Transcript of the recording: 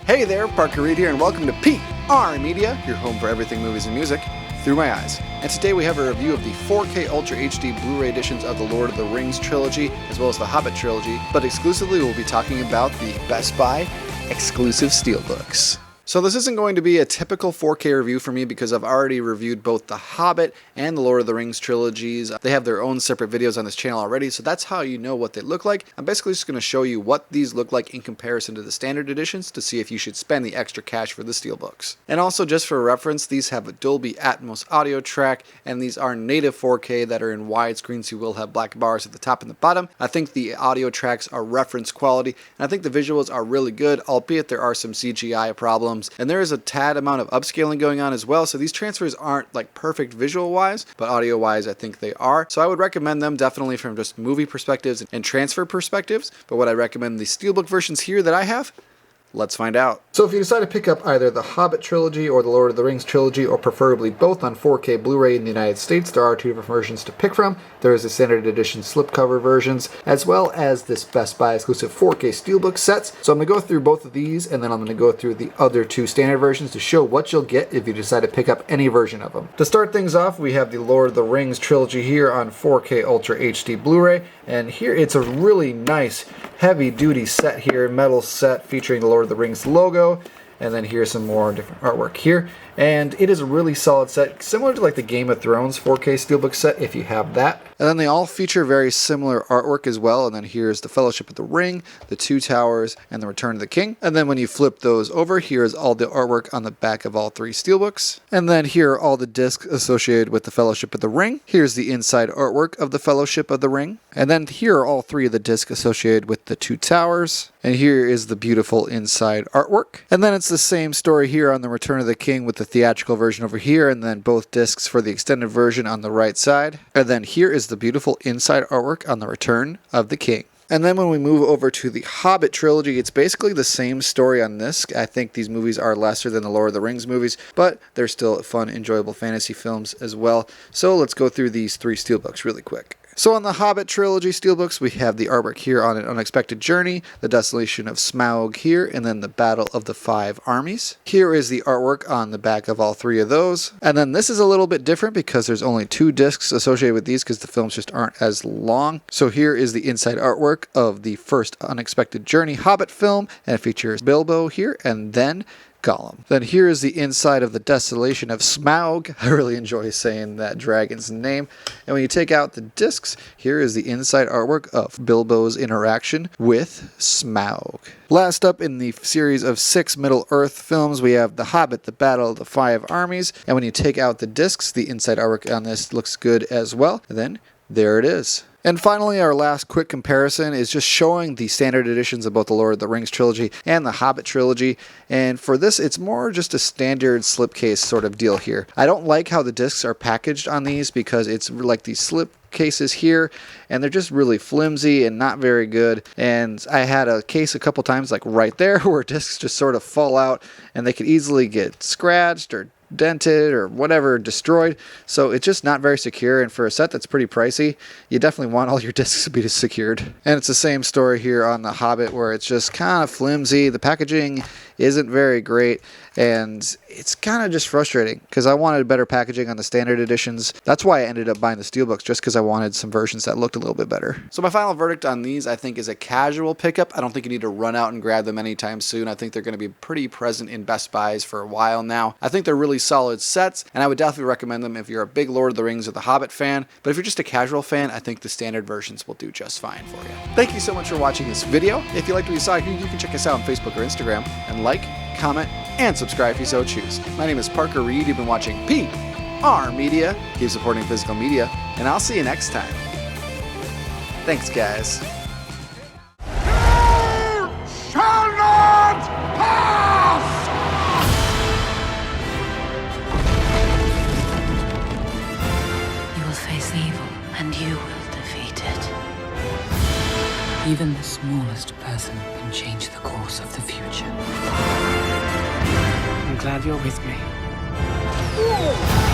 Hey there, Parker Reed here, and welcome to PR Media, your home for everything movies and music through my eyes. And today we have a review of the 4K Ultra HD Blu-ray editions of the Lord of the Rings Trilogy, as well as the Hobbit Trilogy, but exclusively we'll be talking about the Best Buy exclusive Steelbooks. So this isn't going to be a typical 4K review for me because I've already reviewed both the Hobbit and the Lord of the Rings trilogies. They have their own separate videos on this channel already, so that's how you know what they look like. I'm basically just going to show you what these look like in comparison to the standard editions to see if you should spend the extra cash for the Steelbooks. And also, just for reference, these have a Dolby Atmos audio track, and these are native 4K that are in widescreen, so you will have black bars at the top and the bottom. I think the audio tracks are reference quality, and I think the visuals are really good, albeit there are some CGI problems. And there is a tad amount of upscaling going on as well, so these transfers aren't like perfect visual wise, but audio wise I think they are. So I would recommend them definitely from just movie perspectives and transfer perspectives, but would I recommend the Steelbook versions here that I have? Let's find out. So if you decide to pick up either the Hobbit Trilogy or the Lord of the Rings Trilogy, or preferably both on 4K Blu-ray in the United States, there are two different versions to pick from. There is the standard edition slipcover versions, as well as this Best Buy exclusive 4K Steelbook sets. So I'm going to go through both of these, and then I'm going to go through the other two standard versions to show what you'll get if you decide to pick up any version of them. To start things off, we have the Lord of the Rings Trilogy here on 4K Ultra HD Blu-ray, and here it's a really nice heavy-duty set here, metal set featuring the Lord of the Rings logo, and then here's some more different artwork here. And it is a really solid set, similar to like the Game of Thrones 4K Steelbook set if you have that. And then they all feature very similar artwork as well. And then here's the Fellowship of the Ring, the Two Towers, and the Return of the King. And then when you flip those over, here's all the artwork on the back of all three Steelbooks. And then here are all the discs associated with the Fellowship of the Ring. Here's the inside artwork of the Fellowship of the Ring. And then here are all three of the discs associated with the Two Towers. And here is the beautiful inside artwork. And then it's the same story here on the Return of the King with the theatrical version over here, and then both discs for the extended version on the right side. And then here is the beautiful inside artwork on the Return of the King. And then when we move over to the Hobbit Trilogy, it's basically the same story on this. I think these movies are lesser than the Lord of the Rings movies, but they're still fun, enjoyable fantasy films as well. So let's go through these three Steelbooks really quick. So on the Hobbit Trilogy Steelbooks, we have the artwork here on An Unexpected Journey, the Desolation of Smaug here, and then the Battle of the Five Armies. Here is the artwork on the back of all three of those. And then this is a little bit different because there's only two discs associated with these because the films just aren't as long. So here is the inside artwork of the first Unexpected Journey Hobbit film, and it features Bilbo here, and then Gollum. Then here is the inside of the Desolation of Smaug. I really enjoy saying that dragon's name. And when you take out the discs, here is the inside artwork of Bilbo's interaction with Smaug. Last up in the series of 6 Middle-earth films, we have The Hobbit, The Battle of the Five Armies. And when you take out the discs, the inside artwork on this looks good as well. And then there it is. And finally, our last quick comparison is just showing the standard editions of both the Lord of the Rings Trilogy and the Hobbit Trilogy. And for this, it's more just a standard slipcase sort of deal here. I don't like how the discs are packaged on these because it's like these slip cases here, and they're just really flimsy and not very good. And I had a case a couple times like right there where discs just sort of fall out and they could easily get scratched or dented or whatever, destroyed. So it's just not very secure, and for a set that's pretty pricey, you definitely want all your discs to be secured. And it's the same story here on the Hobbit, where it's just kind of flimsy. The packaging isn't very great, and it's kind of just frustrating because I wanted better packaging on the standard editions. That's why I ended up buying the Steelbooks, just because I wanted some versions that looked a little bit better. So my final verdict on these, I think, is a casual pickup. I don't think you need to run out and grab them anytime soon. I think they're going to be pretty present in Best Buys for a while now. I think they're really solid sets, and I would definitely recommend them if you're a big Lord of the Rings or the Hobbit fan. But if you're just a casual fan, I think the standard versions will do just fine for you. Thank you so much for watching this video. If you liked what you saw here, you can check us out on Facebook or Instagram, and like, comment, and subscribe if you so choose. My name is Parker Reed. You've been watching PR Media. Keep supporting physical media, and I'll see you next time. Thanks, guys. You shall not pass! You will face evil, and you will defeat it. Even the smallest person can change the course of the future. I'm glad you're with me. Whoa!